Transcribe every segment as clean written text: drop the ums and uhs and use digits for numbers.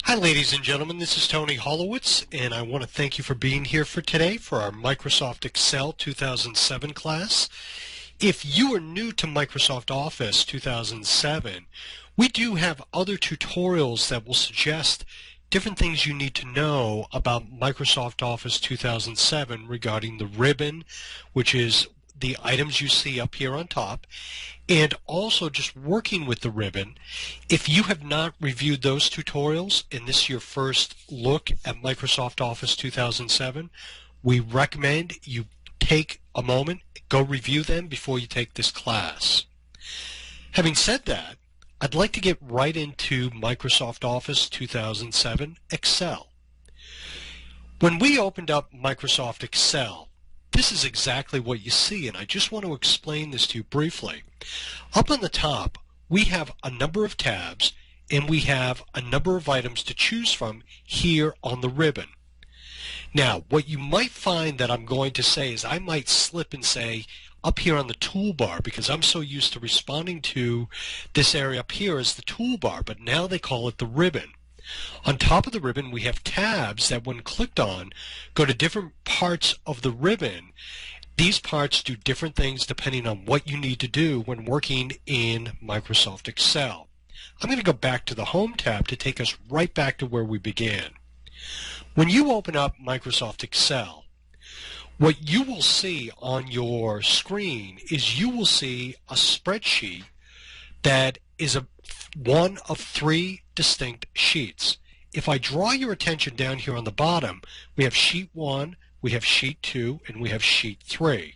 Hi ladies and gentlemen, this is Tony Holowitz, and I want to thank you for being here for today for our Microsoft Excel 2007 class. If you are new to Microsoft Office 2007, we do have other tutorials that will suggest different things you need to know about Microsoft Office 2007 regarding the ribbon, which is the items you see up here on top, and also just working with the ribbon. If you have not reviewed those tutorials and this is your first look at Microsoft Office 2007, we recommend you take a moment, go review them before you take this class. Having said that, I'd like to get right into Microsoft Office 2007 Excel. When we opened up Microsoft Excel, this is exactly what you see, and I just want to explain this to you briefly. Up on the top, we have a number of tabs, and we have a number of items to choose from here on the ribbon. Now, what you might find that I'm going to say is I might slip and say up here on the toolbar, because I'm so used to responding to this area up here as the toolbar, but now they call it the ribbon. On top of the ribbon, we have tabs that when clicked on go to different parts of the ribbon. These parts do different things depending on what you need to do when working in Microsoft Excel. I'm going to go back to the Home tab to take us right back to where we began. When you open up Microsoft Excel, what you will see on your screen is you will see a spreadsheet that is one of three distinct sheets. If I draw your attention down here on the bottom, we have sheet 1, we have sheet 2, and we have sheet 3.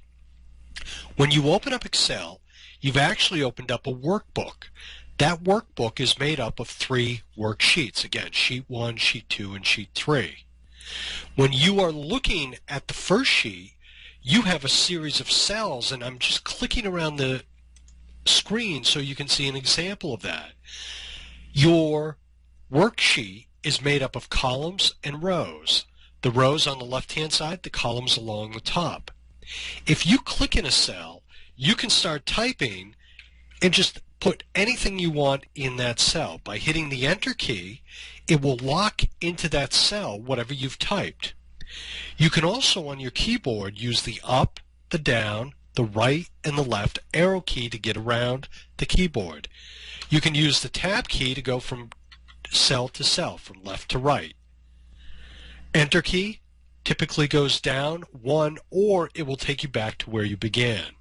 When you open up Excel, you've actually opened up a workbook. That workbook is made up of three worksheets. Again, sheet 1, sheet 2, and sheet 3. When you are looking at the first sheet, you have a series of cells, and I'm just clicking around the screen so you can see an example of that. Your worksheet is made up of columns and rows. The rows on the left-hand side, the columns along the top. If you click in a cell, you can start typing and just put anything you want in that cell. By hitting the Enter key, it will lock into that cell whatever you've typed. You can also on your keyboard use the up, the down, the right, and the left arrow key to get around the keyboard. You can use the tab key to go from cell to cell, from left to right. Enter key typically goes down one, or it will take you back to where you began.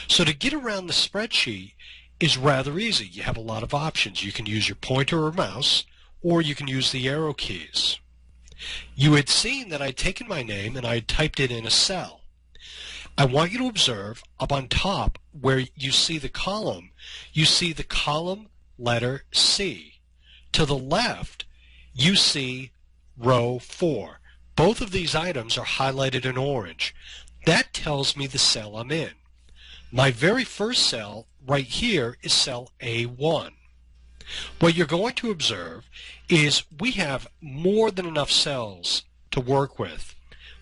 So to get around the spreadsheet is rather easy. You have a lot of options. You can use your pointer or mouse, or you can use the arrow keys. You had seen that I'd taken my name and I had typed it in a cell. I want you to observe up on top where you see the column, you see the column letter C. To the left, you see row 4. Both of these items are highlighted in orange. That tells me the cell I'm in. My very first cell right here is cell A1. What you're going to observe is we have more than enough cells to work with.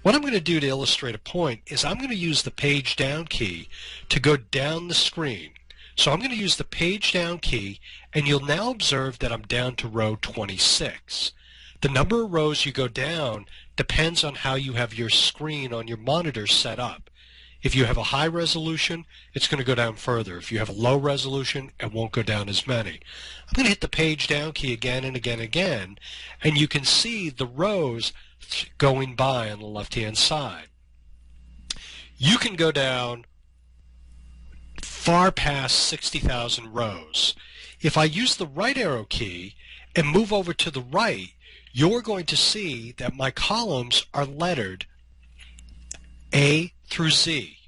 What I'm going to do to illustrate a point is I'm going to use the page down key to go down the screen. So I'm going to use the page down key, and you'll now observe that I'm down to row 26. The number of rows you go down depends on how you have your screen on your monitor set up. If you have a high resolution, it's going to go down further. If you have a low resolution, it won't go down as many. I'm going to hit the page down key again and again and again, and you can see the rows going by on the left-hand side. You can go down far past 60,000 rows. If I use the right arrow key and move over to the right, you're going to see that my columns are lettered A through Z.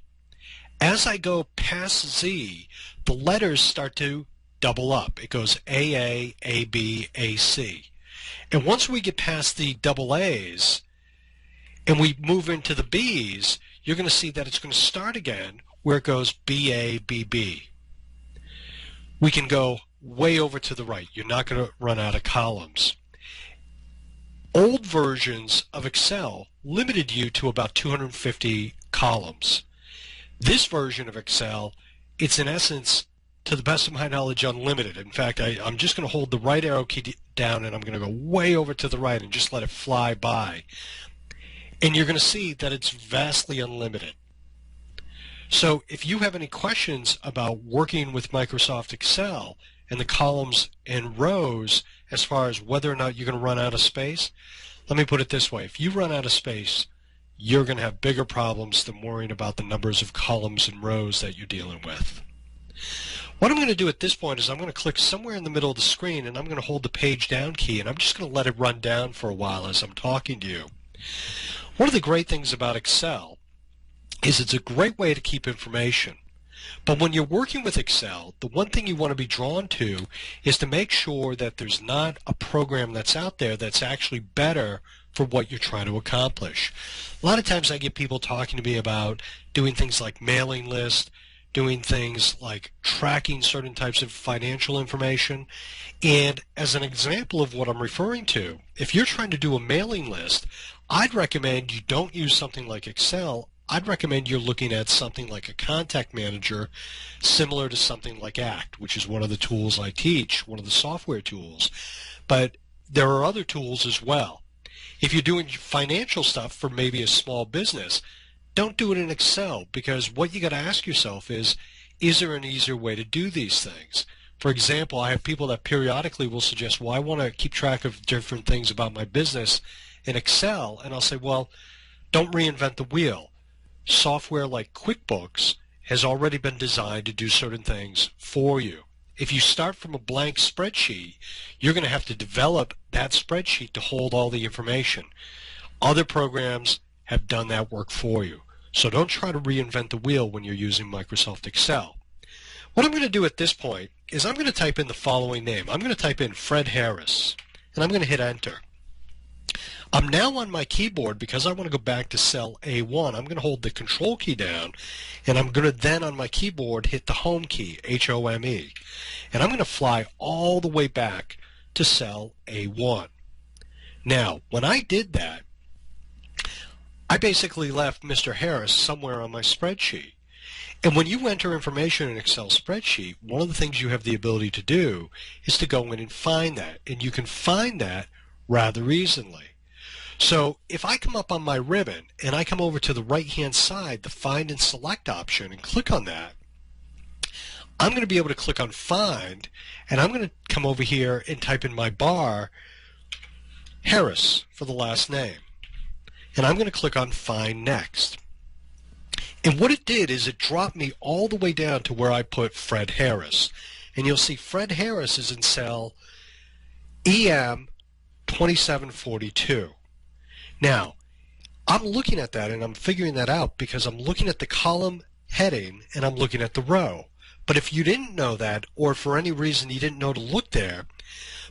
As I go past Z, the letters start to double up. It goes AA, AB, AC. And once we get past the double A's and we move into the B's, you're going to see that it's going to start again where it goes BA, BB. We can go way over to the right. You're not going to run out of columns. Old versions of Excel limited you to about 250 columns. This version of Excel, it's in essence to the best of my knowledge, unlimited. In fact, I'm just going to hold the right arrow key down, and I'm going to go way over to the right and just let it fly by. And you're going to see that it's vastly unlimited. So if you have any questions about working with Microsoft Excel and the columns and rows as far as whether or not you're going to run out of space, let me put it this way. If you run out of space, you're going to have bigger problems than worrying about the numbers of columns and rows that you're dealing with. What I'm going to do at this point is I'm going to click somewhere in the middle of the screen, and I'm going to hold the page down key, and I'm just going to let it run down for a while as I'm talking to you. One of the great things about Excel is it's a great way to keep information. But when you're working with Excel, the one thing you want to be drawn to is to make sure that there's not a program that's out there that's actually better for what you're trying to accomplish. A lot of times I get people talking to me about doing things like mailing lists, doing things like tracking certain types of financial information. And as an example of what I'm referring to, if you're trying to do a mailing list, I'd recommend you don't use something like Excel. I'd recommend you're looking at something like a contact manager similar to something like ACT, which is one of the tools I teach, one of the software tools. But there are other tools as well. If you're doing financial stuff for maybe a small business, don't do it in Excel, because what you got to ask yourself is there an easier way to do these things? For example, I have people that periodically will suggest, well, I want to keep track of different things about my business in Excel, and I'll say, well, don't reinvent the wheel. Software like QuickBooks has already been designed to do certain things for you. If you start from a blank spreadsheet, you're going to have to develop that spreadsheet to hold all the information. Other programs have done that work for you. So don't try to reinvent the wheel when you're using Microsoft Excel. What I'm going to do at this point is I'm going to type in the following name. I'm going to type in Fred Harris, and I'm going to hit enter. I'm now on my keyboard because I want to go back to cell A1. I'm going to hold the control key down, and I'm going to then on my keyboard hit the home key, H-O-M-E. And I'm going to fly all the way back to cell A1. Now, when I did that, I basically left Mr. Harris somewhere on my spreadsheet. And when you enter information in an Excel spreadsheet, one of the things you have the ability to do is to go in and find that. And you can find that rather easily. So if I come up on my ribbon and I come over to the right-hand side, the Find and Select option, and click on that, I'm going to be able to click on Find, and I'm going to come over here and type in my bar Harris for the last name. And I'm going to click on Find Next. And what it did is it dropped me all the way down to where I put Fred Harris. And you'll see Fred Harris is in cell EM 2742. Now, I'm looking at that and I'm figuring that out because I'm looking at the column heading and I'm looking at the row. But if you didn't know that, or for any reason you didn't know to look there,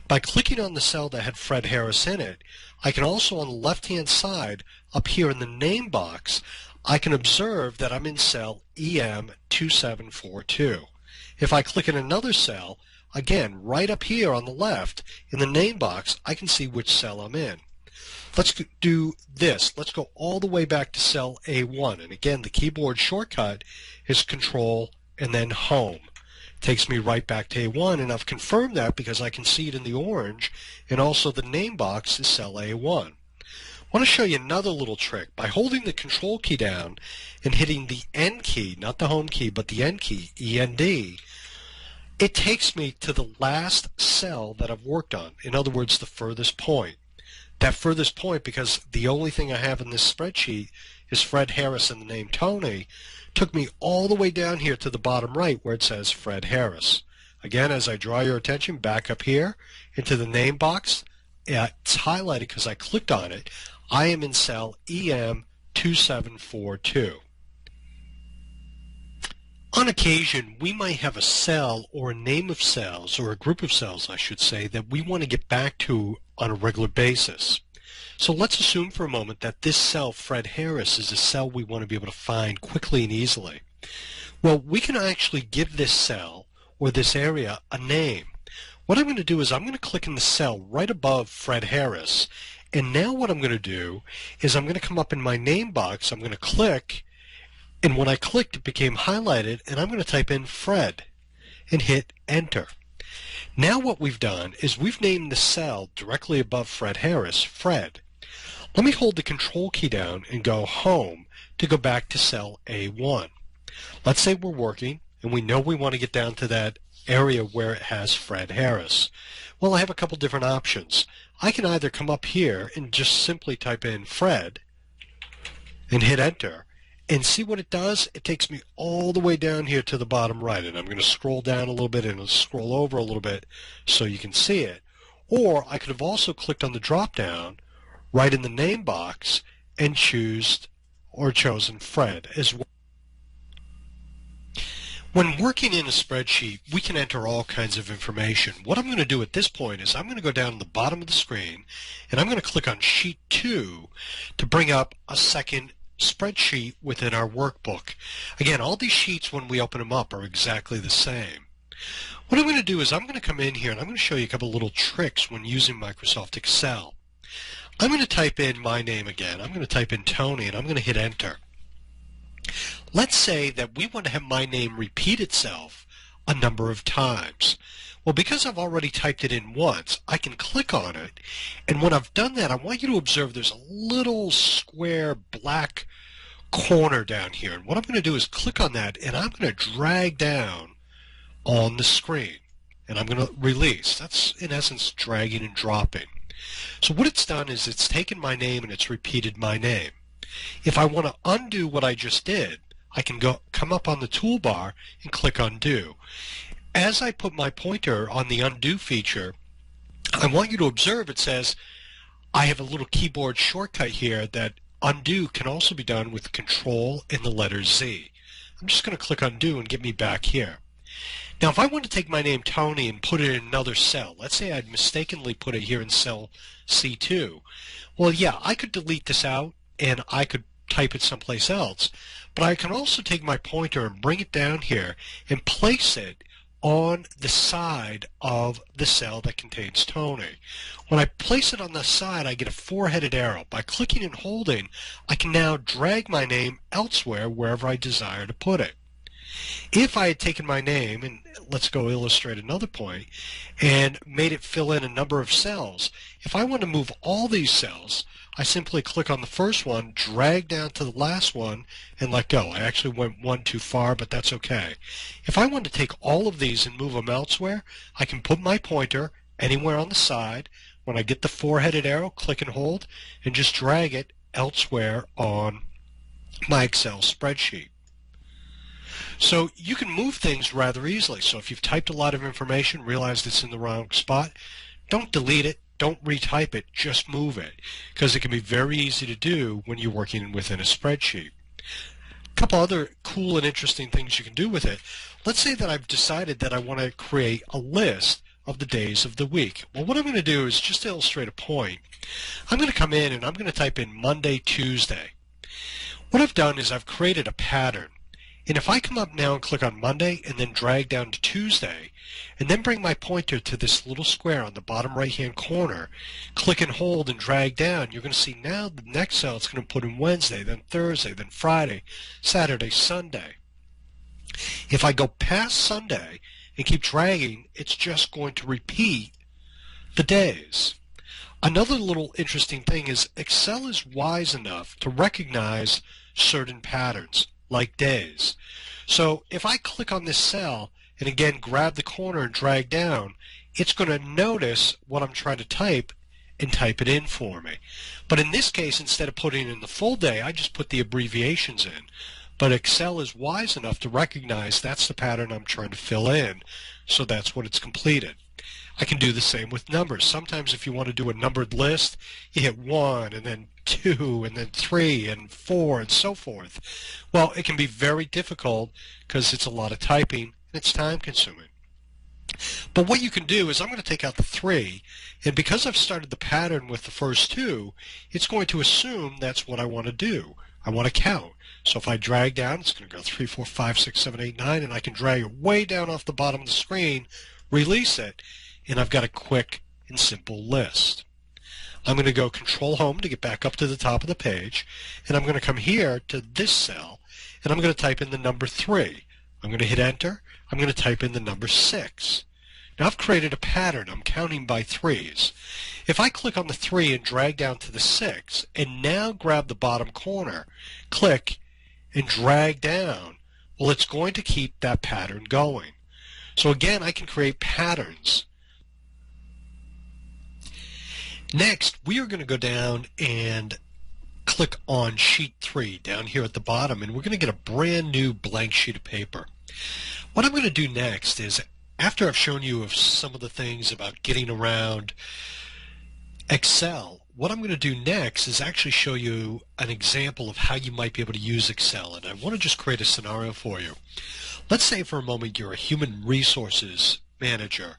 by clicking on the cell that had Fred Harris in it, I can also on the left-hand side, up here in the name box, I can observe that I'm in cell EM 2742. If I click in another cell, again, right up here on the left, in the name box, I can see which cell I'm in. Let's do this. Let's go all the way back to cell A1. And again, the keyboard shortcut is Control and then Home. Takes me right back to A1, and I've confirmed that because I can see it in the orange, and also the name box is cell A1. I want to show you another little trick. By holding the Control key down and hitting the N key, not the Home key, but the N key, E-N-D, it takes me to the last cell that I've worked on. In other words, the furthest point. That furthest point, because the only thing I have in this spreadsheet is Fred Harris and the name Tony, took me all the way down here to the bottom right where it says Fred Harris. Again, as I draw your attention back up here into the name box, it's highlighted because I clicked on it. I am in cell EM 2742. On occasion, we might have a cell or a name of cells, or a group of cells, I should say, that we want to get back to on a regular basis. So let's assume for a moment that this cell, Fred Harris, is a cell we want to be able to find quickly and easily. Well, we can actually give this cell or this area a name. What I'm going to do is I'm going to click in the cell right above Fred Harris, and now what I'm going to do is I'm going to come up in my name box, I'm going to click, and when I clicked it became highlighted, and I'm going to type in Fred. and hit enter. Now what we've done is we've named the cell directly above Fred Harris, Fred. Let me hold the control key down and go home to go back to cell A1. Let's say we're working and we know we want to get down to that area where it has Fred Harris. Well, I have a couple different options. I can either come up here and just simply type in Fred and hit enter and see what it does. It takes me all the way down here to the bottom right, and I'm going to scroll down a little bit and scroll over a little bit so you can see it. Or I could have also clicked on the drop down right in the name box and chosen Fred as well. When working in a spreadsheet, we can enter all kinds of information. What I'm going to do at this point is I'm going to go down to the bottom of the screen and I'm going to click on Sheet 2 to bring up a second spreadsheet within our workbook. Again, all these sheets when we open them up are exactly the same. What I'm going to do is I'm going to come in here and I'm going to show you a couple little tricks when using Microsoft Excel. I'm going to type in my name again. I'm going to type in Tony and I'm going to hit enter. Let's say that we want to have my name repeat itself a number of times. Well, because I've already typed it in once, I can click on it, and when I've done that, I want you to observe there's a little square black corner down here, and what I'm going to do is click on that, and I'm going to drag down on the screen, and I'm going to release. That's, in essence, dragging and dropping. So what it's done is it's taken my name and it's repeated my name. If I want to undo what I just did, I can come up on the toolbar and click undo. As I put my pointer on the undo feature, I want you to observe it says I have a little keyboard shortcut here that undo can also be done with Control and the letter Z. I'm just going to click undo and get me back here. Now if I want to take my name Tony and put it in another cell, let's say I'd mistakenly put it here in cell C2, well yeah, I could delete this out and I could type it someplace else, but I can also take my pointer and bring it down here and place it on the side of the cell that contains Tony. When I place it on the side, I get a four-headed arrow. By clicking and holding, I can now drag my name elsewhere wherever I desire to put it. If I had taken my name, and let's go illustrate another point, and made it fill in a number of cells, if I want to move all these cells, I simply click on the first one, drag down to the last one, and let go. I actually went one too far, but that's okay. If I want to take all of these and move them elsewhere, I can put my pointer anywhere on the side. When I get the four-headed arrow, click and hold, and just drag it elsewhere on my Excel spreadsheet. So you can move things rather easily. So if you've typed a lot of information, realized it's in the wrong spot, don't delete it. Don't retype it, just move it, because it can be very easy to do when you're working within a spreadsheet. A couple other cool and interesting things you can do with it. Let's say that I've decided that I want to create a list of the days of the week. Well, what I'm going to do is just to illustrate a point. I'm going to come in and I'm going to type in Monday, Tuesday. What I've done is I've created a pattern. And if I come up now and click on Monday and then drag down to Tuesday and then bring my pointer to this little square on the bottom right hand corner, click and hold and drag down, you're going to see now the next cell it's going to put in Wednesday, then Thursday, then Friday, Saturday, Sunday. If I go past Sunday and keep dragging, it's just going to repeat the days. Another little interesting thing is Excel is wise enough to recognize certain patterns, like days. So if I click on this cell and again grab the corner and drag down, it's going to notice what I'm trying to type and type it in for me. But in this case, instead of putting in the full day, I just put the abbreviations in. But Excel is wise enough to recognize that's the pattern I'm trying to fill in, so that's what it's completed. I can do the same with numbers. Sometimes if you want to do a numbered list, you hit 1 and then 2 and then 3 and 4 and so forth. Well, it can be very difficult because it's a lot of typing and it's time consuming. But what you can do is I'm going to take out the 3, and because I've started the pattern with the first 2, it's going to assume that's what I want to do. I want to count. So if I drag down, it's going to go 3, 4, 5, 6, 7, 8, 9, and I can drag it way down off the bottom of the screen, release it, and I've got a quick and simple list. I'm going to go Control Home to get back up to the top of the page, and I'm going to come here to this cell, and I'm going to type in the number 3. I'm going to hit Enter. I'm going to type in the number 6. Now I've created a pattern. I'm counting by threes. If I click on the 3 and drag down to the 6, and now grab the bottom corner, click and drag down, well, it's going to keep that pattern going. So again, I can create patterns. Next, we are going to go down and click on sheet 3 down here at the bottom, and we're going to get a brand new blank sheet of paper. What I'm going to do next is, after I've shown you of some of the things about getting around Excel, what I'm going to do next is actually show you an example of how you might be able to use Excel, and I want to just create a scenario for you. Let's say for a moment you're a human resources manager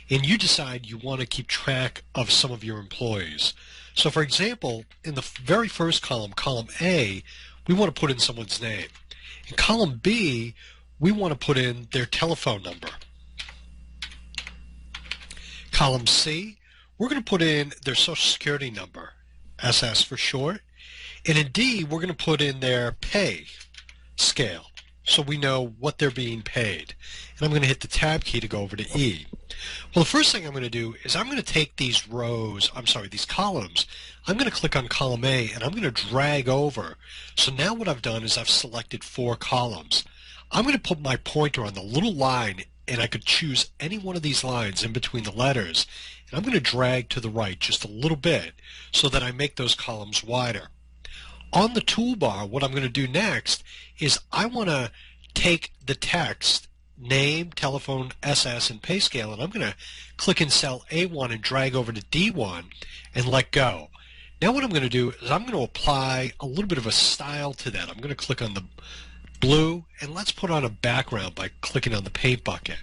and you decide you want to keep track of some of your employees. So for example, in the very first column, column A, we want to put in someone's name. In column B, we want to put in their telephone number. Column C, we're going to put in their social security number, SS for short. And in D, we're going to put in their pay scale, so we know what they're being paid. And I'm going to hit the tab key to go over to E. Well, the first thing I'm going to do is I'm going to take these these columns. I'm going to click on column A and I'm going to drag over. So now what I've done is I've selected 4 columns. I'm going to put my pointer on the little line, and I could choose any one of these lines in between the letters. And I'm going to drag to the right just a little bit so that I make those columns wider. On the toolbar, what I'm going to do next is I want to take the text, name, telephone, SS, and pay scale, and I'm going to click in cell A1 and drag over to D1 and let go. Now what I'm going to do is I'm going to apply a little bit of a style to that. I'm going to click on the blue, and let's put on a background by clicking on the paint bucket.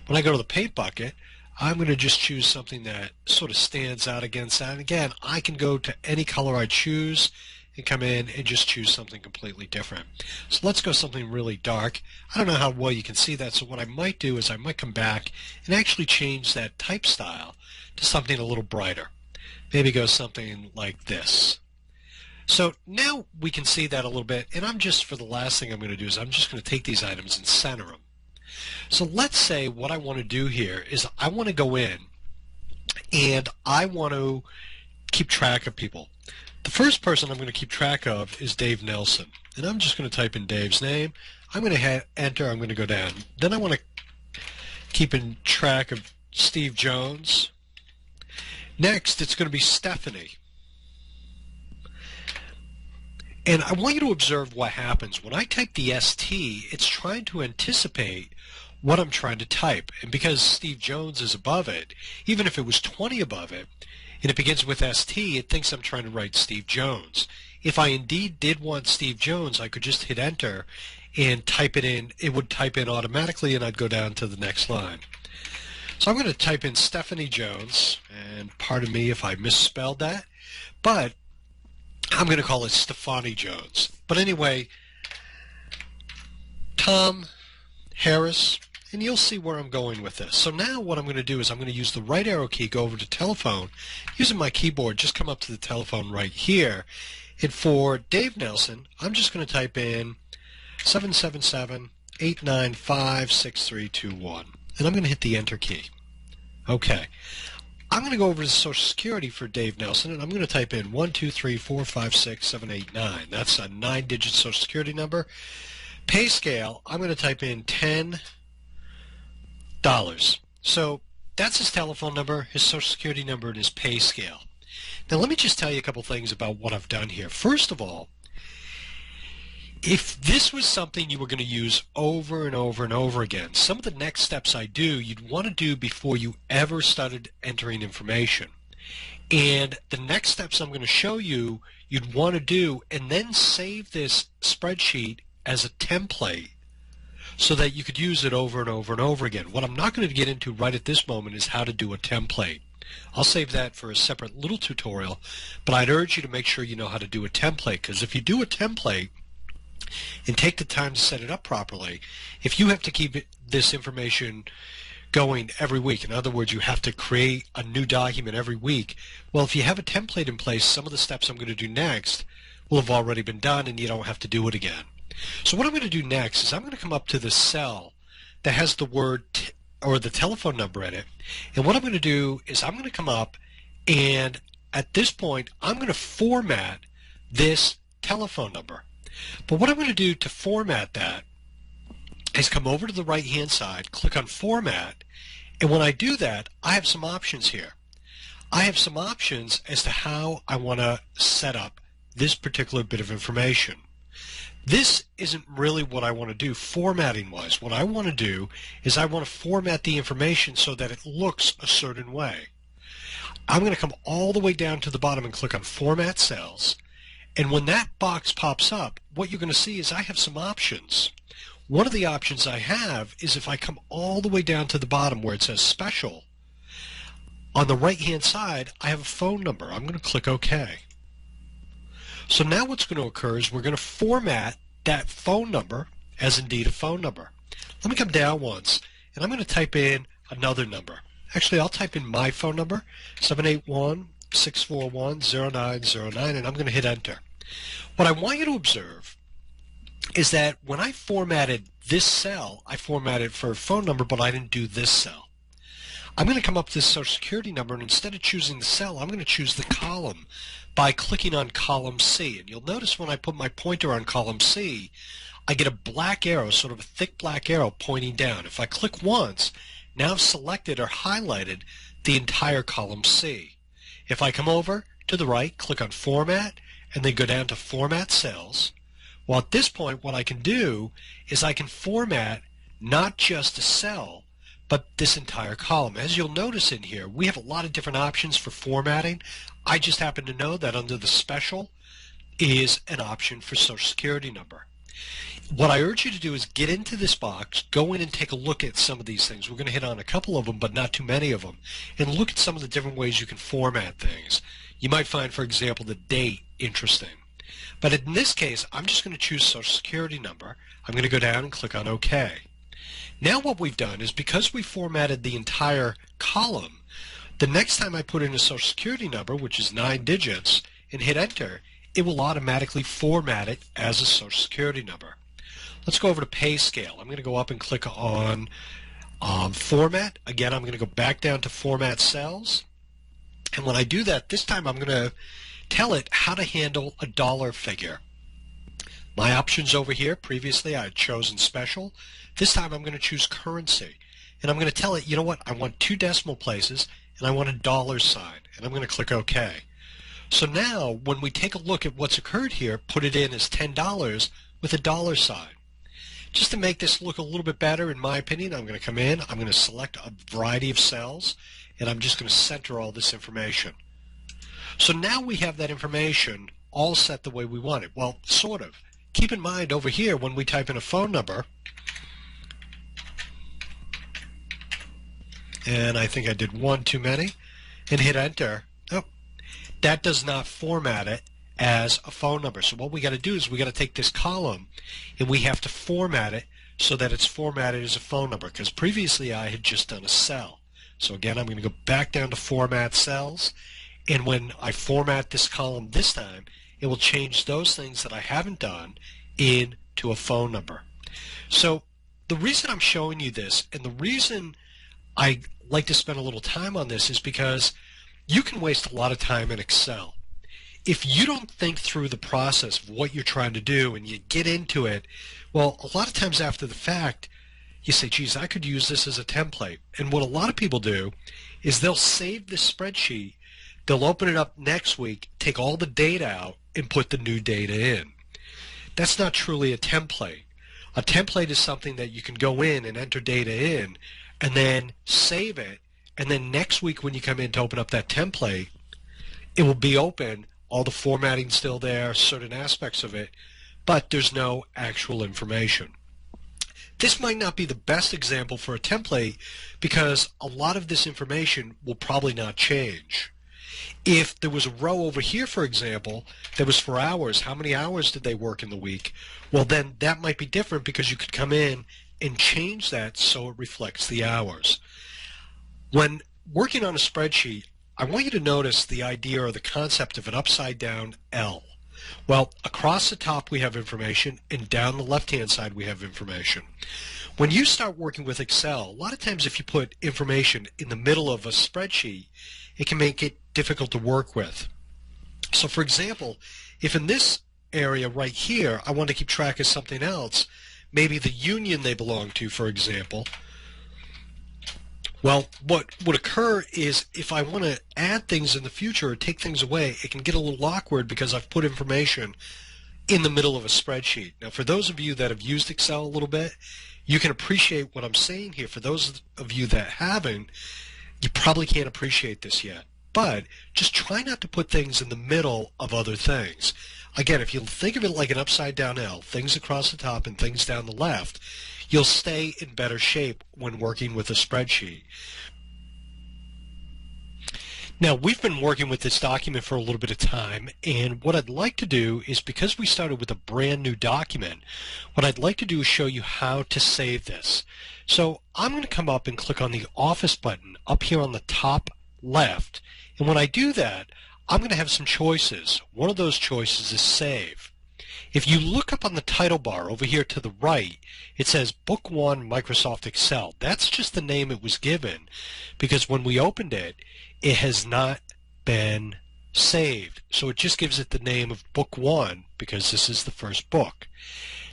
When I go to the paint bucket, I'm going to just choose something that sort of stands out against that. And again, I can go to any color I choose and come in and just choose something completely different. So let's go something really dark. I don't know how well you can see that, so what I might do is I might come back and actually change that type style to something a little brighter. Maybe go something like this. So now we can see that a little bit, and for the last thing I'm going to do is I'm just going to take these items and center them. So let's say what I want to do here is I want to go in and I want to keep track of people. The first person I'm going to keep track of is Dave Nelson, and I'm just going to type in Dave's name. I'm going to hit enter. I'm going to go down. Then I want to keep in track of Steve Jones. Next, it's going to be Stephanie. And I want you to observe what happens. When I type the ST, it's trying to anticipate what I'm trying to type. And because Steve Jones is above it, even if it was 20 above it, and it begins with ST, it thinks I'm trying to write Steve Jones. If I indeed did want Steve Jones, I could just hit enter and type it in. It would type in automatically, and I'd go down to the next line. So I'm going to type in Stephanie Jones, and pardon me if I misspelled that, but I'm going to call it Stefani Jones. But anyway, Tom Harris, and you'll see where I'm going with this. So now what I'm going to do is I'm going to use the right arrow key, go over to telephone. Using my keyboard, just come up to the telephone right here. And for Dave Nelson, I'm just going to type in 777-895-6321. And I'm going to hit the enter key. Okay. I'm going to go over to Social Security for Dave Nelson, and I'm going to type in 123456789. That's a 9-digit Social Security number. Pay scale, I'm going to type in $10. So that's his telephone number, his Social Security number, and his pay scale. Now let me just tell you a couple things about what I've done here. First of all, if this was something you were going to use over and over and over again, some of the next steps I do, you'd want to do before you ever started entering information. And the next steps I'm going to show you, you'd want to do, and then save this spreadsheet as a template so that you could use it over and over and over again. What I'm not going to get into right at this moment is how to do a template. I'll save that for a separate little tutorial, but I'd urge you to make sure you know how to do a template, because if you do a template and take the time to set it up properly, if you have to keep this information going every week, in other words, you have to create a new document every week, well, if you have a template in place, some of the steps I'm going to do next will have already been done and you don't have to do it again. So what I'm going to do next is I'm going to come up to the cell that has the word or the telephone number in it. And what I'm going to do is I'm going to come up, and at this point I'm going to format this telephone number. But what I'm going to do to format that is come over to the right hand side, click on Format, and when I do that, I have some options here. I have some options as to how I want to set up this particular bit of information. This isn't really what I want to do formatting wise. What I want to do is I want to format the information so that it looks a certain way. I'm going to come all the way down to the bottom and click on Format Cells, and when that box pops up, what you're going to see is I have some options. One of the options I have is if I come all the way down to the bottom where it says Special, on the right hand side I have a phone number. I'm going to click OK. So now what's going to occur is we're going to format that phone number as indeed a phone number. Let me come down once, and I'm going to type in another number. Actually, I'll type in my phone number, 781-641-0909, and I'm going to hit enter. What I want you to observe is that when I formatted this cell, I formatted for a phone number, but I didn't do this cell. I'm going to come up to this Social Security number, and instead of choosing the cell, I'm going to choose the column by clicking on column C. And you'll notice when I put my pointer on column C, I get a black arrow, sort of a thick black arrow pointing down. If I click once, now I've selected or highlighted the entire column C. If I come over to the right, click on Format, and then go down to Format Cells, well, at this point, what I can do is I can format not just a cell, but this entire column. As you'll notice in here, we have a lot of different options for formatting. I just happen to know that under the Special is an option for Social Security number. What I urge you to do is get into this box, go in and take a look at some of these things. We're going to hit on a couple of them, but not too many of them, and look at some of the different ways you can format things. You might find, for example, the date interesting. But in this case, I'm just going to choose Social Security number. I'm going to go down and click on OK. Now what we've done is, because we formatted the entire column, the next time I put in a Social Security number, which is 9 digits, and hit enter, it will automatically format it as a Social Security number. Let's go over to Pay Scale. I'm going to go up and click on Format. Again, I'm going to go back down to Format Cells. And when I do that, this time I'm going to tell it how to handle a dollar figure. My options over here, previously I had chosen Special. This time I'm going to choose Currency. And I'm going to tell it, you know what, I want 2 decimal places and I want a dollar sign. And I'm going to click OK. So now when we take a look at what's occurred here, put it in as $10 with a dollar sign. Just to make this look a little bit better, in my opinion, I'm going to come in, I'm going to select a variety of cells, and I'm just going to center all this information. So now we have that information all set the way we want it. Well, sort of. Keep in mind over here when we type in a phone number, and I think I did one too many, and hit enter, oh, that does not format it as a phone number. So what we got to do is we got to take this column and we have to format it so that it's formatted as a phone number, because previously I had just done a cell. So again, I'm going to go back down to Format Cells, and when I format this column this time, it will change those things that I haven't done into a phone number. So the reason I'm showing you this, and the reason I like to spend a little time on this, is because you can waste a lot of time in Excel. If you don't think through the process of what you're trying to do and you get into it, well, a lot of times after the fact, you say, geez, I could use this as a template. And what a lot of people do is they'll save this spreadsheet, they'll open it up next week, take all the data out, and put the new data in. That's not truly a template. A template is something that you can go in and enter data in, and then save it, and then next week when you come in to open up that template, it will be open, all the formatting still there, certain aspects of it, but there's no actual information. This might not be the best example for a template because a lot of this information will probably not change. If there was a row over here, for example, that was for hours, how many hours did they work in the week? Well, then that might be different because you could come in and change that so it reflects the hours. When working on a spreadsheet, I want you to notice the idea or the concept of an upside down L. Well, across the top we have information, and down the left-hand side we have information. When you start working with Excel, a lot of times if you put information in the middle of a spreadsheet, it can make it difficult to work with. So for example, if in this area right here I want to keep track of something else, maybe the union they belong to, for example, well, what would occur is if I want to add things in the future or take things away, it can get a little awkward because I've put information in the middle of a spreadsheet. Now, for those of you that have used Excel a little bit, you can appreciate what I'm saying here. For those of you that haven't, you probably can't appreciate this yet. But just try not to put things in the middle of other things. Again, if you think of it like an upside down L, things across the top and things down the left, you'll stay in better shape when working with a spreadsheet. Now, we've been working with this document for a little bit of time, and what I'd like to do is, because we started with a brand new document, what I'd like to do is show you how to save this. So I'm going to come up and click on the Office button up here on the top left, and when I do that, I'm going to have some choices. One of those choices is Save. If you look up on the title bar over here to the right, it says Book 1 Microsoft Excel. That's just the name it was given because when we opened it, it has not been saved. So it just gives it the name of Book 1 because this is the first book.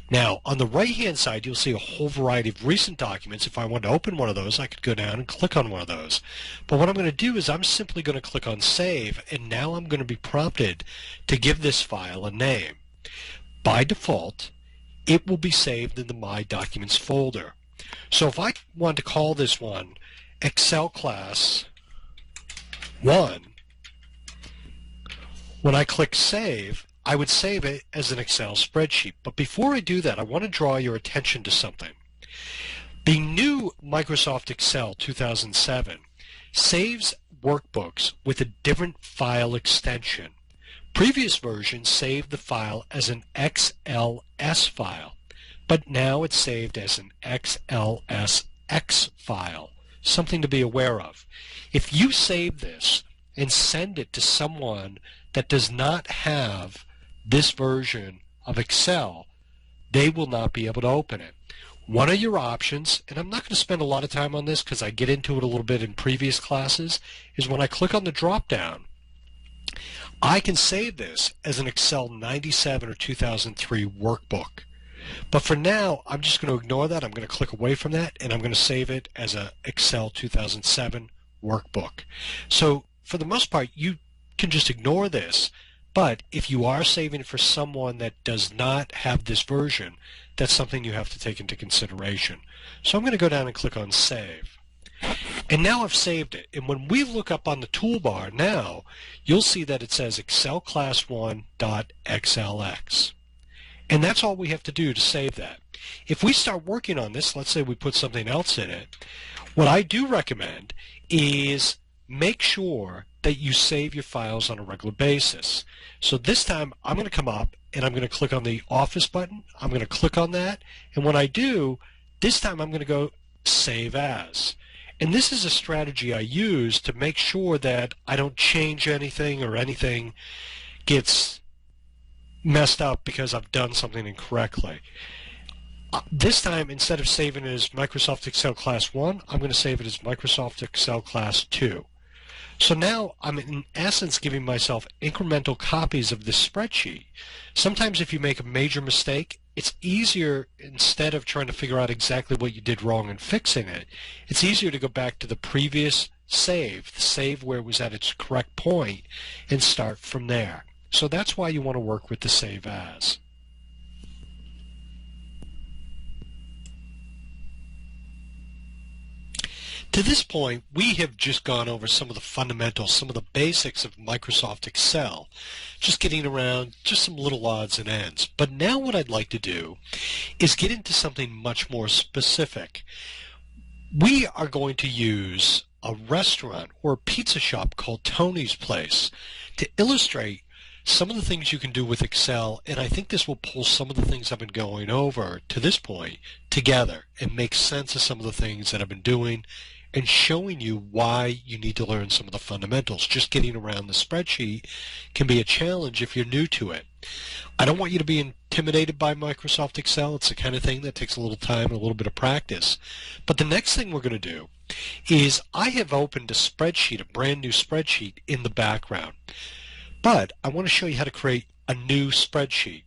Now, on the right-hand side, you'll see a whole variety of recent documents. If I wanted to open one of those, I could go down and click on one of those. But what I'm going to do is I'm simply going to click on Save, and now I'm going to be prompted to give this file a name. By default, it will be saved in the My Documents folder. So if I want to call this one Excel Class 1, when I click Save, I would save it as an Excel spreadsheet. But before I do that, I want to draw your attention to something. The new Microsoft Excel 2007 saves workbooks with a different file extension. Previous versions saved the file as an XLS file, but now it's saved as an XLSX file, something to be aware of. If you save this and send it to someone that does not have this version of Excel, they will not be able to open it. One of your options, and I'm not going to spend a lot of time on this because I get into it a little bit in previous classes, is when I click on the drop-down, I can save this as an Excel 97 or 2003 workbook. But for now, I'm just going to ignore that. I'm going to click away from that, and I'm going to save it as a Excel 2007 workbook. So for the most part, you can just ignore this. But if you are saving it for someone that does not have this version, that's something you have to take into consideration. So I'm going to go down and click on Save. And now I've saved it. And when we look up on the toolbar now, you'll see that it says Excel Class 1.xlx. And that's all we have to do to save that. If we start working on this, let's say we put something else in it, what I do recommend is make sure that you save your files on a regular basis. So this time I'm going to come up and I'm going to click on the Office button. I'm going to click on that, and when I do, this time I'm going to go Save As. And this is a strategy I use to make sure that I don't change anything or anything gets messed up because I've done something incorrectly. This time, instead of saving it as Microsoft Excel Class 1, I'm going to save it as Microsoft Excel Class 2. So now I'm in essence giving myself incremental copies of this spreadsheet. Sometimes if you make a major mistake, it's easier, instead of trying to figure out exactly what you did wrong and fixing it, it's easier to go back to the previous save, the save where it was at its correct point, and start from there. So that's why you want to work with the Save As. To this point, we have just gone over some of the fundamentals, some of the basics of Microsoft Excel, just getting around just some little odds and ends. But now what I'd like to do is get into something much more specific. We are going to use a restaurant or a pizza shop called Tony's Place to illustrate some of the things you can do with Excel, and I think this will pull some of the things I've been going over to this point together and make sense of some of the things that I've been doing and showing you why you need to learn some of the fundamentals. Just getting around the spreadsheet can be a challenge if you're new to it. I don't want you to be in intimidated by Microsoft Excel. It's the kind of thing that takes a little time and a little bit of practice. But the next thing we're going to do is I have opened a spreadsheet, a brand new spreadsheet in the background. But I want to show you how to create a new spreadsheet.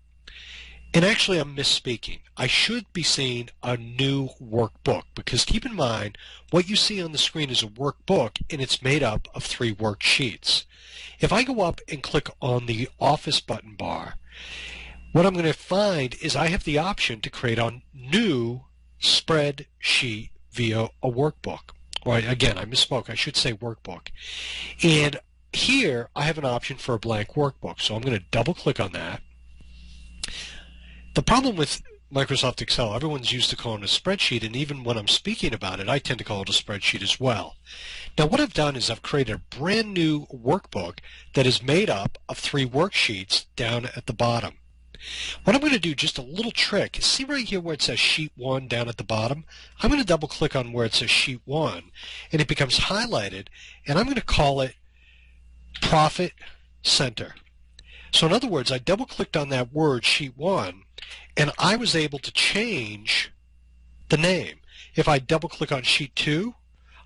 And actually, I'm misspeaking. I should be seeing a new workbook, because keep in mind, what you see on the screen is a workbook, and it's made up of 3 worksheets. If I go up and click on the Office button bar, what I'm going to find is I have the option to create a new spreadsheet via a workbook. Or again, I misspoke. I should say workbook. And here, I have an option for a blank workbook. So I'm going to double click on that. The problem with Microsoft Excel, everyone's used to calling it a spreadsheet, and even when I'm speaking about it, I tend to call it a spreadsheet as well. Now what I've done is I've created a brand new workbook that is made up of 3 worksheets down at the bottom. What I'm going to do, just a little trick, see right here where it says Sheet 1 down at the bottom? I'm going to double click on where it says Sheet 1, and it becomes highlighted, and I'm going to call it Profit Center. So in other words, I double clicked on that word, Sheet 1, and I was able to change the name. If I double click on Sheet 2,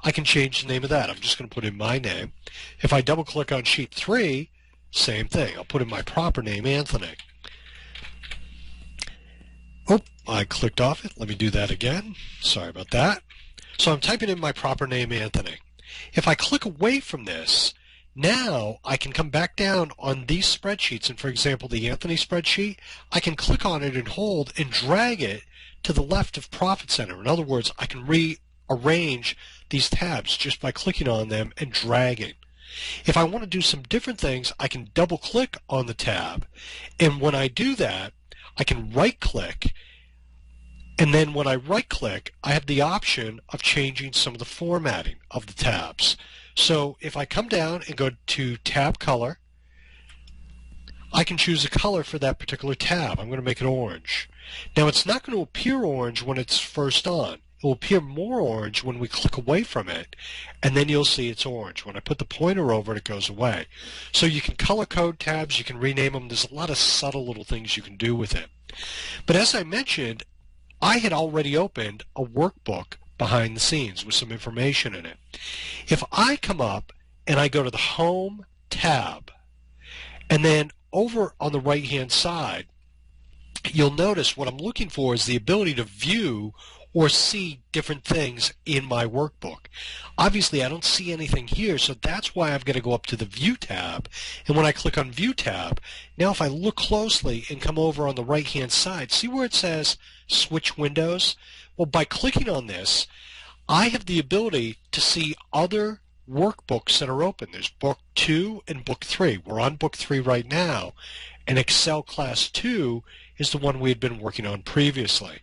I can change the name of that. I'm just going to put in my name. If I double click on Sheet 3, same thing. I'll put in my proper name, Anthony. Oh, I clicked off it. Let me do that again. Sorry about that. So I'm typing in my proper name, Anthony. If I click away from this, now I can come back down on these spreadsheets, and for example the Anthony spreadsheet, I can click on it and hold and drag it to the left of Profit Center. In other words, I can rearrange these tabs just by clicking on them and dragging. If I want to do some different things, I can double click on the tab, and when I do that, I can right click, and then when I right click, I have the option of changing some of the formatting of the tabs. So if I come down and go to Tab Color, I can choose a color for that particular tab. I'm going to make it orange. Now it's not going to appear orange when it's first on. It will appear more orange when we click away from it, and then you'll see it's orange. When I put the pointer over it, it goes away. So you can color code tabs, you can rename them. There's a lot of subtle little things you can do with it. But as I mentioned, I had already opened a workbook behind the scenes with some information in it. If I come up and I go to the Home tab, and then over on the right hand side, you'll notice what I'm looking for is the ability to view or see different things in my workbook. Obviously I don't see anything here, so that's why I've got to go up to the View tab, and when I click on View tab, now if I look closely and come over on the right hand side, see where it says Switch Windows? Well, by clicking on this, I have the ability to see other workbooks that are open. There's Book 2 and Book 3. We're on Book 3 right now, and Excel Class 2 is the one we had been working on previously.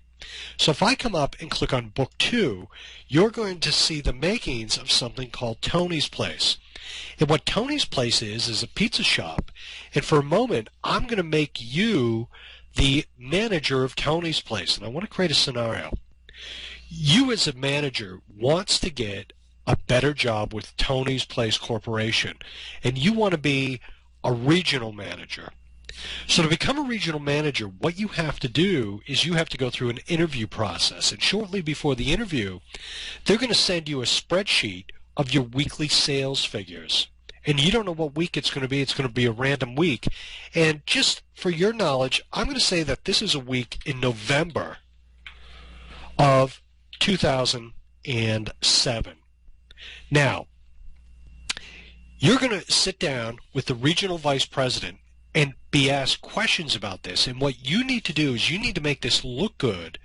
So if I come up and click on Book 2, you're going to see the makings of something called Tony's Place. And what Tony's Place is a pizza shop. And for a moment, I'm going to make you the manager of Tony's Place. And I want to create a scenario. You as a manager wants to get a better job with Tony's Place Corporation, and you want to be a regional manager. So to become a regional manager, what you have to do is you have to go through an interview process, and shortly before the interview, they're going to send you a spreadsheet of your weekly sales figures. And you don't know what week it's going to be. It's going to be a random week. And just for your knowledge, I'm going to say that this is a week in November of 2007. Now, you're going to sit down with the regional vice president and be asked questions about this. And what you need to do is you need to make this look good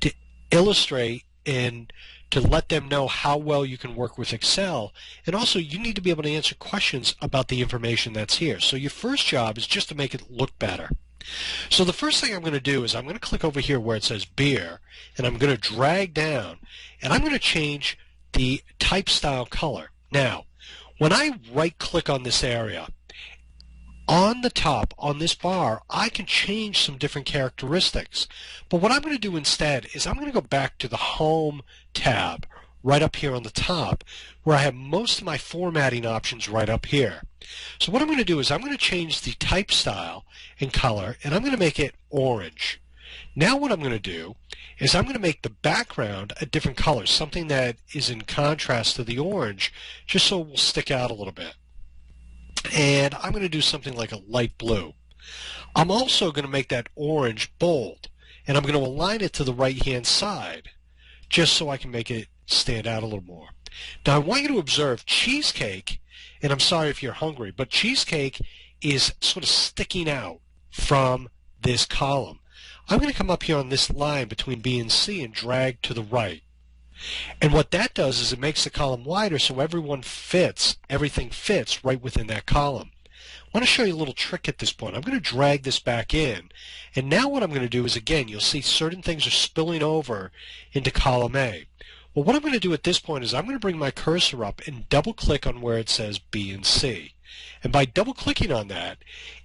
to illustrate and to let them know how well you can work with Excel. And also, you need to be able to answer questions about the information that's here. So your first job is just to make it look better. So the first thing I'm going to do is I'm going to click over here where it says Beer, and I'm going to drag down, and I'm going to change the type style color. Now, when I right-click on this area, on the top, on this bar, I can change some different characteristics. But what I'm going to do instead is I'm going to go back to the Home tab right up here on the top, where I have most of my formatting options right up here. So what I'm going to do is I'm going to change the type style and color, and I'm going to make it orange. Now what I'm going to do is I'm going to make the background a different color, something that is in contrast to the orange, just so it will stick out a little bit. And I'm going to do something like a light blue. I'm also going to make that orange bold, and I'm going to align it to the right-hand side, just so I can make it stand out a little more. Now I want you to observe cheesecake, and I'm sorry if you're hungry, but cheesecake is sort of sticking out from this column. I'm going to come up here on this line between B and C and drag to the right. And what that does is it makes the column wider so everything fits right within that column. I want to show you a little trick at this point. I'm going to drag this back in, and now what I'm going to do is, again, you'll see certain things are spilling over into column A. Well, what I'm going to do at this point is I'm going to bring my cursor up and double click on where it says B and C. And by double clicking on that,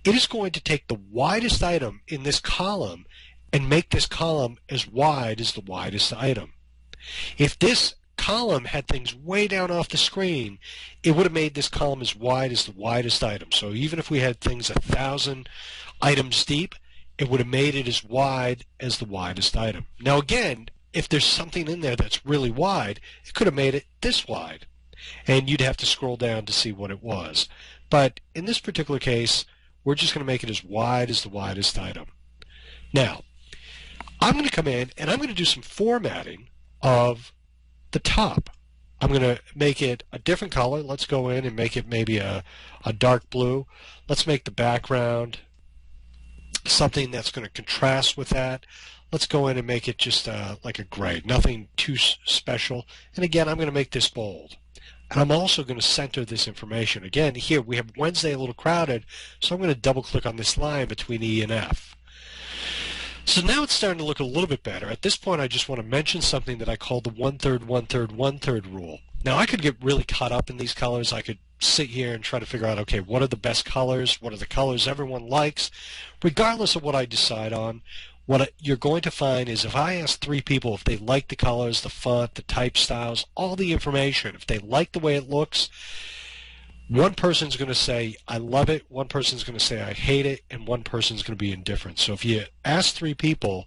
it is going to take the widest item in this column and make this column as wide as the widest item. If this column had things way down off the screen, it would have made this column as wide as the widest item. So even if we had things 1,000 items deep, it would have made it as wide as the widest item. Now again, if there's something in there that's really wide, it could have made it this wide, and you'd have to scroll down to see what it was. But in this particular case, we're just going to make it as wide as the widest item. Now, I'm going to come in and I'm going to do some formatting of the top. I'm going to make it a different color. Let's go in and make it maybe a dark blue. Let's make the background something that's going to contrast with that. Let's go in and make it just like a gray, nothing too special. And again, I'm going to make this bold. And I'm also going to center this information. Again, here we have Wednesday a little crowded, so I'm going to double click on this line between E and F. So now it's starting to look a little bit better. At this point, I just want to mention something that I call the 1/3, 1/3, 1/3 rule. Now, I could get really caught up in these colors. I could sit here and try to figure out, okay, what are the best colors? What are the colors everyone likes? Regardless of what I decide on, what you're going to find is if I ask 3 people if they like the colors, the font, the type styles, all the information, if they like the way it looks, one person's going to say, I love it, one person's going to say, I hate it, and one person's going to be indifferent. So if you ask 3 people,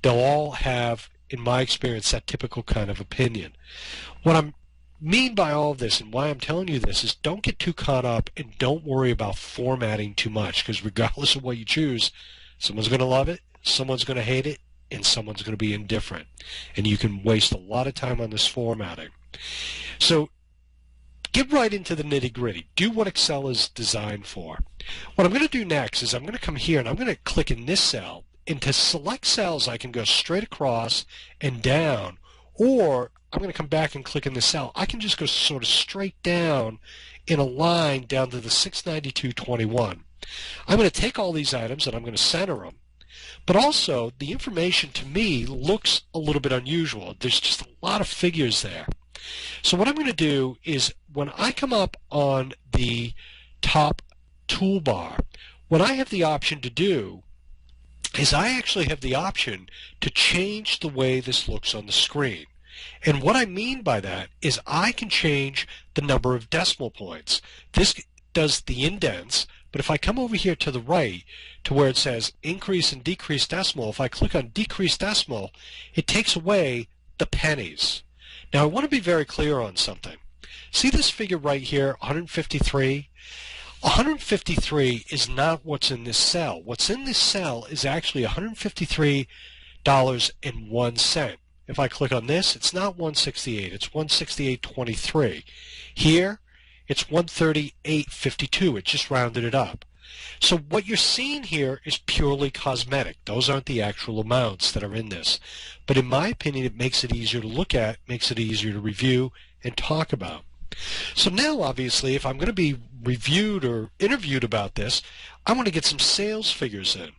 they'll all have, in my experience, that typical kind of opinion. What I mean by all of this and why I'm telling you this is don't get too caught up and don't worry about formatting too much, because regardless of what you choose, someone's going to love it, someone's going to hate it, and someone's going to be indifferent. And you can waste a lot of time on this formatting. So get right into the nitty-gritty. Do what Excel is designed for. What I'm going to do next is I'm going to come here and I'm going to click in this cell. And to select cells, I can go straight across and down, or I'm going to come back and click in the cell. I can just go sort of straight down in a line down to the 692.21. I'm going to take all these items and I'm going to center them. But also, the information to me looks a little bit unusual. There's just a lot of figures there. So what I'm going to do is when I come up on the top toolbar, what I have the option to do is I actually have the option to change the way this looks on the screen. And what I mean by that is I can change the number of decimal points. This does the indents, but if I come over here to the right to where it says increase and decrease decimal, if I click on decrease decimal, it takes away the pennies. Now I want to be very clear on something. See this figure right here, 153? 153 is not what's in this cell. What's in this cell is actually $153.01. If I click on this, it's not 168, it's 168.23. Here, it's 138.52. It just rounded it up. So what you're seeing here is purely cosmetic. Those aren't the actual amounts that are in this. But in my opinion, it makes it easier to look at, makes it easier to review and talk about. So now, obviously, if I'm going to be reviewed or interviewed about this, I want to get some sales figures in.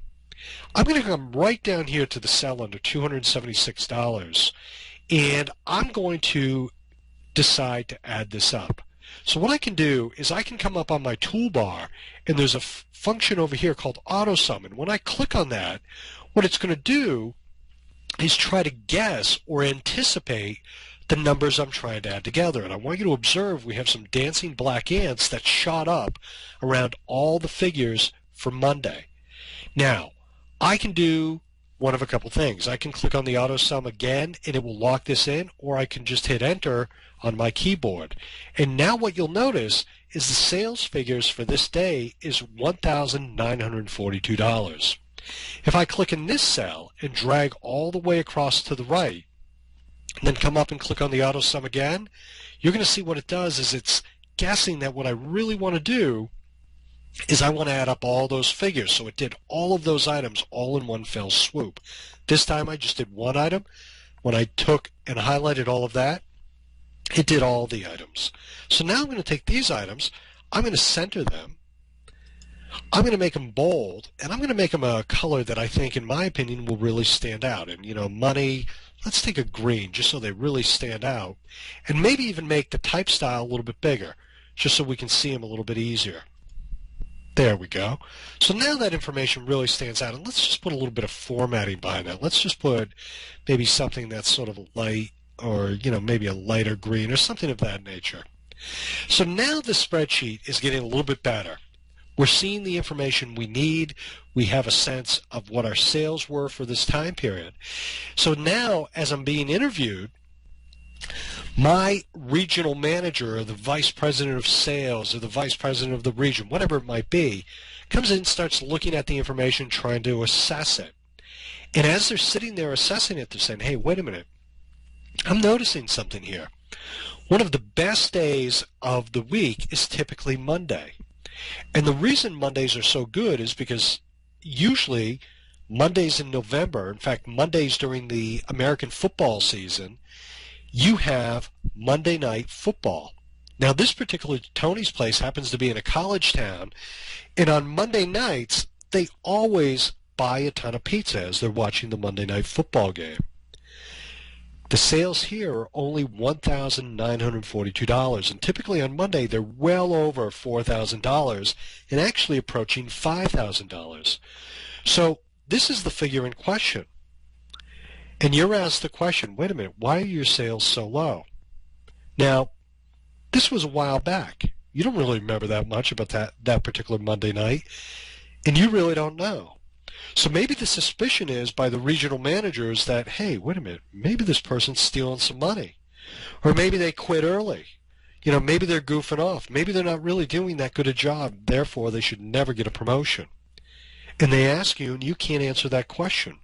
I'm going to come right down here to the cell under $276, and I'm going to decide to add this up. So what I can do is I can come up on my toolbar, and there's a function over here called AutoSum. And when I click on that, what it's going to do is try to guess or anticipate the numbers I'm trying to add together. And I want you to observe we have some dancing black ants that shot up around all the figures for Monday. Now, I can do one of a couple things. I can click on the auto sum again and it will lock this in, or I can just hit enter on my keyboard. And now what you'll notice is the sales figures for this day is $1,942. If I click in this cell and drag all the way across to the right, and then come up and click on the auto sum again, you're going to see what it does is it's guessing that what I really want to do is I want to add up all those figures. So it did all of those items all in one fell swoop. This time I just did one item. When I took and highlighted all of that, it did all the items. So now I'm going to take these items, I'm going to center them, I'm going to make them bold, and I'm going to make them a color that I think, in my opinion, will really stand out. And, you know, money, let's take a green just so they really stand out. And maybe even make the type style a little bit bigger, just so we can see them a little bit easier. There we go. So now that information really stands out, and let's just put a little bit of formatting behind that. Let's just put maybe something that's sort of light, or, you know, maybe a lighter green or something of that nature. So now the spreadsheet is getting a little bit better. We're seeing the information we need. We have a sense of what our sales were for this time period. So now, as I'm being interviewed, my regional manager or the vice president of sales or the vice president of the region, whatever it might be, comes in and starts looking at the information, trying to assess it. And as they're sitting there assessing it, they're saying, hey, wait a minute, I'm noticing something here. One of the best days of the week is typically Monday. And the reason Mondays are so good is because usually Mondays in November, in fact, Mondays during the American football season, you have Monday night football. Now, this particular Tony's place happens to be in a college town, and on Monday nights, they always buy a ton of pizza as they're watching the Monday night football game. The sales here are only $1,942, and typically on Monday they're well over $4,000 and actually approaching $5,000. So this is the figure in question. And you're asked the question, wait a minute, why are your sales so low? Now, this was a while back. You don't really remember that much about that particular Monday night, and you really don't know. So maybe the suspicion is by the regional managers that, hey, wait a minute, maybe this person's stealing some money. Or maybe they quit early. You know, maybe they're goofing off. Maybe they're not really doing that good a job. Therefore, they should never get a promotion. And they ask you, and you can't answer that question.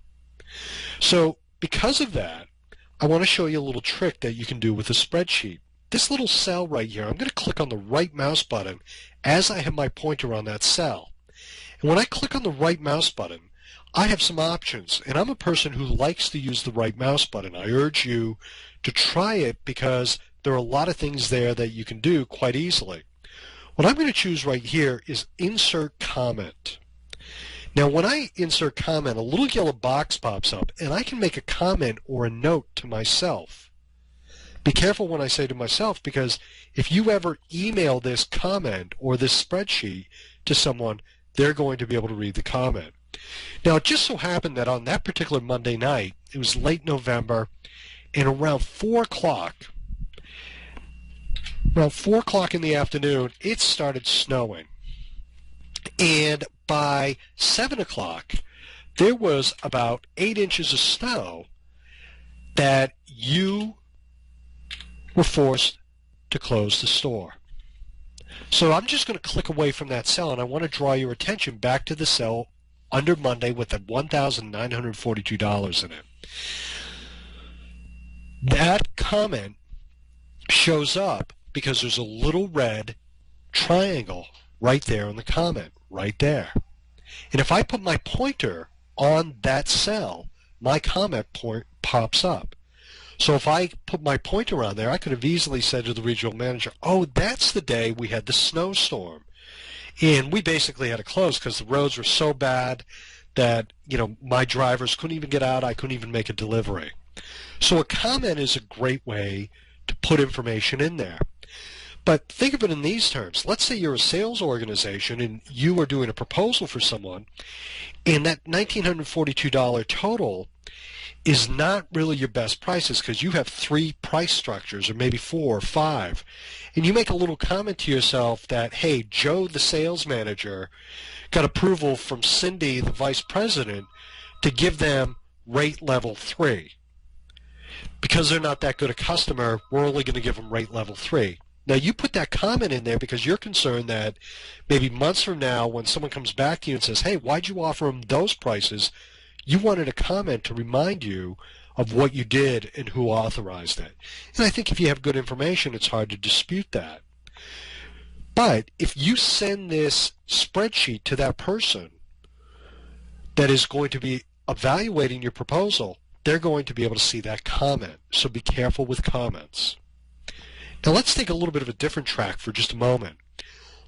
So because of that, I want to show you a little trick that you can do with a spreadsheet. This little cell right here, I'm going to click on the right mouse button as I have my pointer on that cell. And when I click on the right mouse button, I have some options, and I'm a person who likes to use the right mouse button. I urge you to try it because there are a lot of things there that you can do quite easily. What I'm going to choose right here is Insert Comment. Now, when I insert comment, a little yellow box pops up, and I can make a comment or a note to myself. Be careful when I say to myself, because if you ever email this comment or this spreadsheet to someone, they're going to be able to read the comment. Now, it just so happened that on that particular Monday night, it was late November, and around 4 o'clock in the afternoon, it started snowing. And by 7 o'clock, there was about 8 inches of snow that you were forced to close the store. So I'm just going to click away from that cell, and I want to draw your attention back to the cell under Monday with the $1,942 in it. That comment shows up because there's a little red triangle right there in the comment, right there. And if I put my pointer on that cell, my comment pops up. So if I put my pointer on there, I could have easily said to the regional manager, oh, that's the day we had the snowstorm. And we basically had to close because the roads were so bad that, you know, my drivers couldn't even get out. I couldn't even make a delivery. So a comment is a great way to put information in there. But think of it in these terms. Let's say you're a sales organization and you are doing a proposal for someone, and that $1,942 total is not really your best prices because you have 3 price structures or maybe 4 or 5. And you make a little comment to yourself that, hey, Joe, the sales manager, got approval from Cindy, the vice president, to give them rate level 3. Because they're not that good a customer, we're only going to give them rate level 3. Now, you put that comment in there because you're concerned that maybe months from now when someone comes back to you and says, hey, why'd you offer them those prices? You wanted a comment to remind you of what you did and who authorized it. And I think if you have good information, it's hard to dispute that. But if you send this spreadsheet to that person that is going to be evaluating your proposal, they're going to be able to see that comment. So be careful with comments. Now let's take a little bit of a different track for just a moment.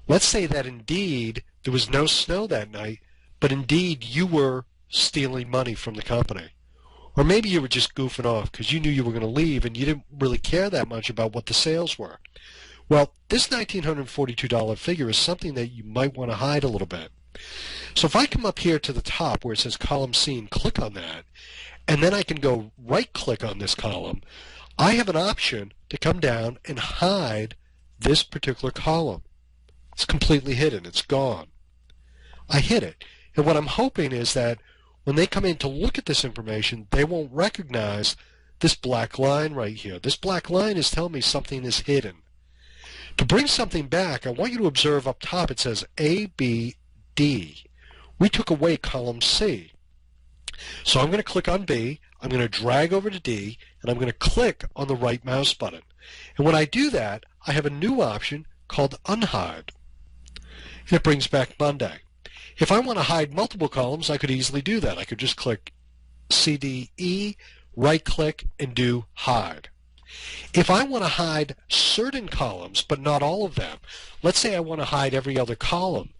Let's say that indeed there was no snow that night, but indeed you were stealing money from the company. Or maybe you were just goofing off because you knew you were going to leave and you didn't really care that much about what the sales were. Well, this $1,942 figure is something that you might want to hide a little bit. So if I come up here to the top where it says column C and click on that, and then I can go right-click on this column, I have an option to come down and hide this particular column. It's completely hidden. It's gone. I hid it. And what I'm hoping is that when they come in to look at this information, they won't recognize this black line right here. This black line is telling me something is hidden. To bring something back, I want you to observe up top it says A, B, D. We took away column C. So I'm going to click on B, I'm going to drag over to D, and I'm going to click on the right mouse button. And when I do that, I have a new option called Unhide. And it brings back Monday. If I want to hide multiple columns, I could easily do that. I could just click CDE, right-click, and do Hide. If I want to hide certain columns, but not all of them, let's say I want to hide every other column,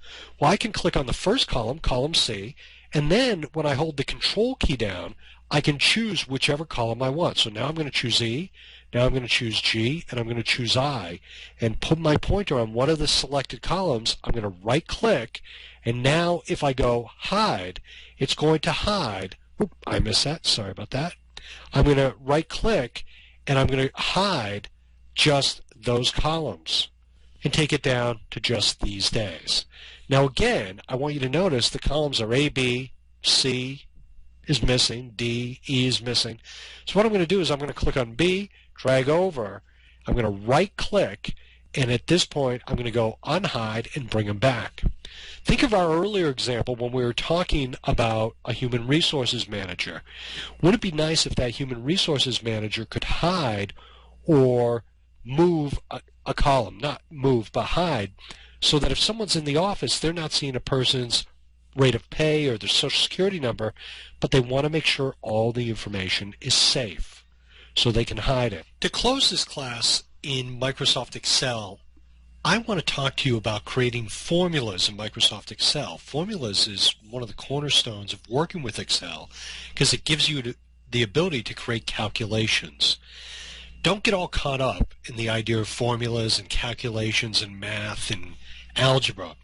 well, I can click on the first column, column C, and then when I hold the Control key down, I can choose whichever column I want. So now I'm going to choose E, now I'm going to choose G, and I'm going to choose I, and put my pointer on one of the selected columns. I'm going to right-click, and now if I go Hide, it's going to hide. Oop, I missed that. Sorry about that. I'm going to right-click, and I'm going to hide just those columns and take it down to just these days. Now again, I want you to notice the columns are A, B, C is missing, D, E is missing. So what I'm going to do is I'm going to click on B, drag over, I'm going to right-click, and at this point I'm going to go Unhide and bring them back. Think of our earlier example when we were talking about a human resources manager. Wouldn't it be nice if that human resources manager could hide or move a column, not move, but hide, so that if someone's in the office, they're not seeing a person's rate of pay or their social security number, but they want to make sure all the information is safe so they can hide it. To close this class in Microsoft Excel, I want to talk to you about creating formulas in Microsoft Excel. Formulas is one of the cornerstones of working with Excel because it gives you the ability to create calculations. Don't get all caught up in the idea of formulas and calculations and math and algebra.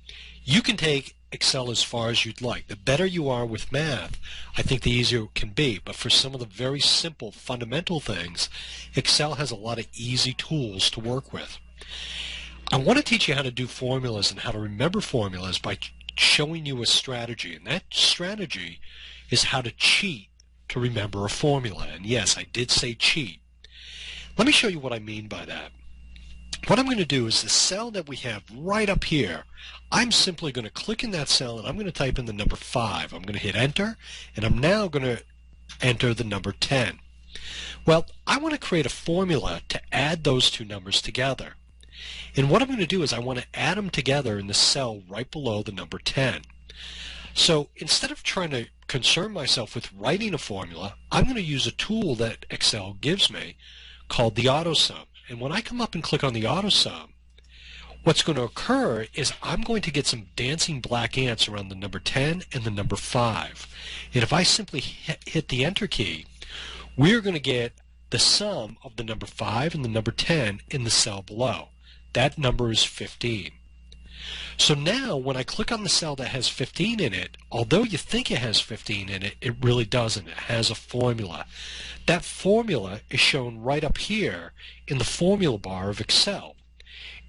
You can take Excel as far as you'd like. The better you are with math, I think the easier it can be. But for some of the very simple, fundamental things, Excel has a lot of easy tools to work with. I want to teach you how to do formulas and how to remember formulas by showing you a strategy. And that strategy is how to cheat to remember a formula. And yes, I did say cheat. Let me show you what I mean by that. What I'm going to do is the cell that we have right up here, I'm simply going to click in that cell and I'm going to type in the number 5. I'm going to hit enter, and I'm now going to enter the number 10. Well, I want to create a formula to add those two numbers together. And what I'm going to do is I want to add them together in the cell right below the number 10. So instead of trying to concern myself with writing a formula, I'm going to use a tool that Excel gives me called the AutoSum. And when I come up and click on the AutoSum, what's going to occur is I'm going to get some dancing black ants around the number 10 and the number 5. And if I simply hit the Enter key, we're going to get the sum of the number 5 and the number 10 in the cell below. That number is 15. So now when I click on the cell that has 15 in it, although you think it has 15 in it, it really doesn't. It has a formula. That formula is shown right up here in the formula bar of Excel.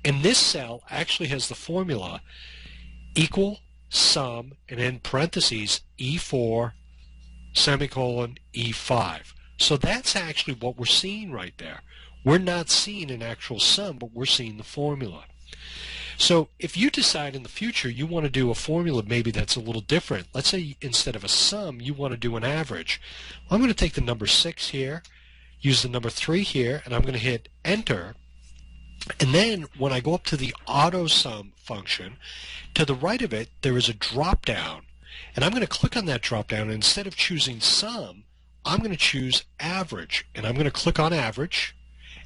And this cell actually has the formula equal, sum, and in parentheses E4, semicolon, E5. So that's actually what we're seeing right there. We're not seeing an actual sum, but we're seeing the formula. So if you decide in the future you want to do a formula maybe that's a little different, let's say instead of a sum you want to do an average. Well, I'm going to take the number 6 here, use the number 3 here, and I'm going to hit enter. And then when I go up to the auto sum function, to the right of it there is a drop down. And I'm going to click on that drop down, and instead of choosing sum, I'm going to choose average. And I'm going to click on average.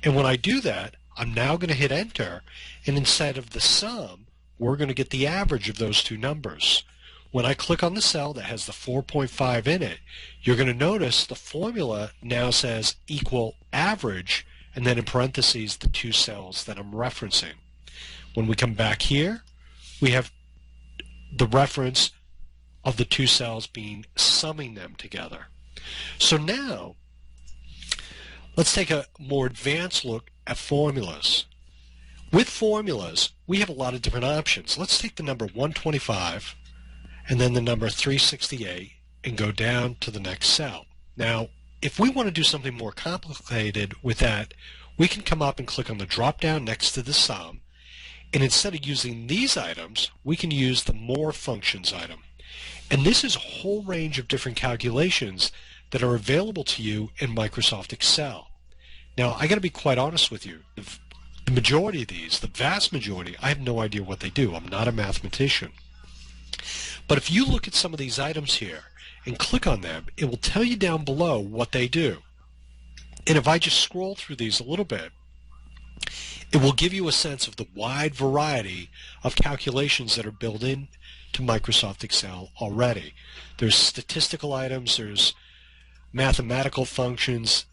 And when I do that, I'm now going to hit enter, and instead of the sum, we're going to get the average of those two numbers. When I click on the cell that has the 4.5 in it, you're going to notice the formula now says equal average, and then in parentheses the two cells that I'm referencing. When we come back here, we have the reference of the two cells being summing them together. So now, let's take a more advanced look at formulas. With formulas, we have a lot of different options. Let's take the number 125 and then the number 368 and go down to the next cell. Now, if we want to do something more complicated with that, we can come up and click on the drop down next to the sum, and instead of using these items, we can use the more functions item. And this is a whole range of different calculations that are available to you in Microsoft Excel. Now, I got to be quite honest with you. The majority of these, the vast majority, I have no idea what they do. I'm not a mathematician. But if you look at some of these items here and click on them, it will tell you down below what they do. And if I just scroll through these a little bit, it will give you a sense of the wide variety of calculations that are built in to Microsoft Excel already. There's statistical items, there's mathematical functions,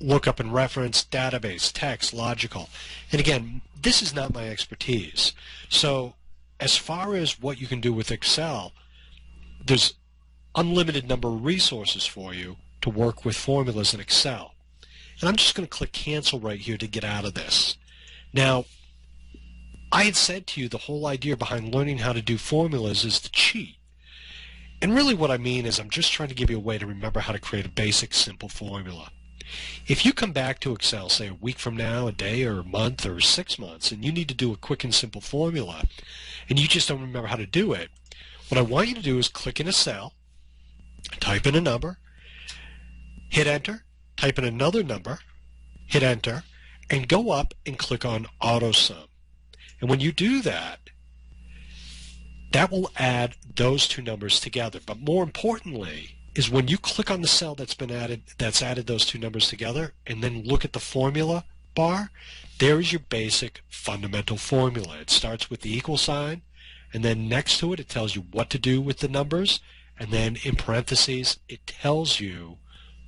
lookup and reference, database, text, logical. And again, this is not my expertise. So as far as what you can do with Excel, there's unlimited number of resources for you to work with formulas in Excel. And I'm just going to click cancel right here to get out of this. Now, I had said to you the whole idea behind learning how to do formulas is to cheat. And really what I mean is I'm just trying to give you a way to remember how to create a basic, simple formula. If you come back to Excel, say a week from now, a day or a month or 6 months, and you need to do a quick and simple formula, and you just don't remember how to do it, what I want you to do is click in a cell, type in a number, hit enter, type in another number, hit enter, and go up and click on Auto Sum. And when you do that, that will add those two numbers together. But more importantly is when you click on the cell that's been added, that's added those two numbers together, and then look at the formula bar, there is your basic fundamental formula. It starts with the equal sign, and then next to it, it tells you what to do with the numbers, and then in parentheses, it tells you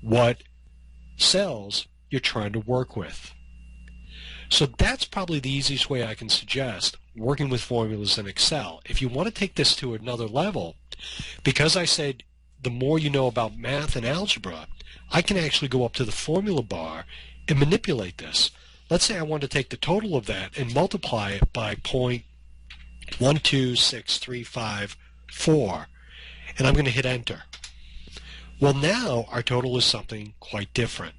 what cells you're trying to work with. So that's probably the easiest way I can suggest working with formulas in Excel. If you want to take this to another level, because I said the more you know about math and algebra, I can actually go up to the formula bar and manipulate this. Let's say I want to take the total of that and multiply it by 0.12635, and I'm going to hit enter. Well, now our total is something quite different.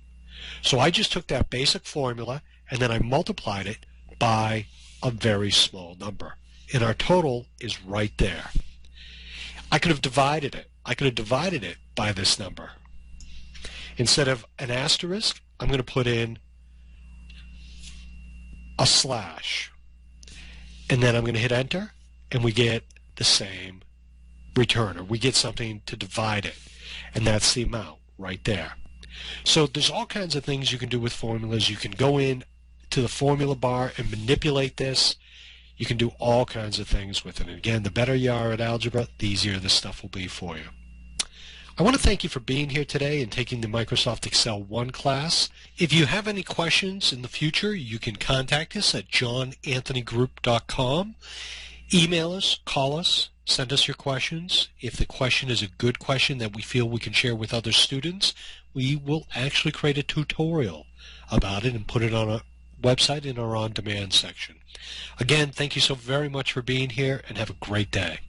So I just took that basic formula and then I multiplied it by a very small number, and our total is right there. I could have divided it. I could have divided it by this number. Instead of an asterisk, I'm going to put in a slash, and then I'm going to hit enter, and we get the same return, or we get something to divide it, and that's the amount right there. So there's all kinds of things you can do with formulas. You can go in to the formula bar and manipulate this. You can do all kinds of things with it. And again, the better you are at algebra, the easier this stuff will be for you. I want to thank you for being here today and taking the Microsoft Excel 1 class. If you have any questions in the future, you can contact us at johnanthonygroup.com. Email us, call us, send us your questions. If the question is a good question that we feel we can share with other students, we will actually create a tutorial about it and put it on a website in our on-demand section. Again, thank you so very much for being here, and have a great day.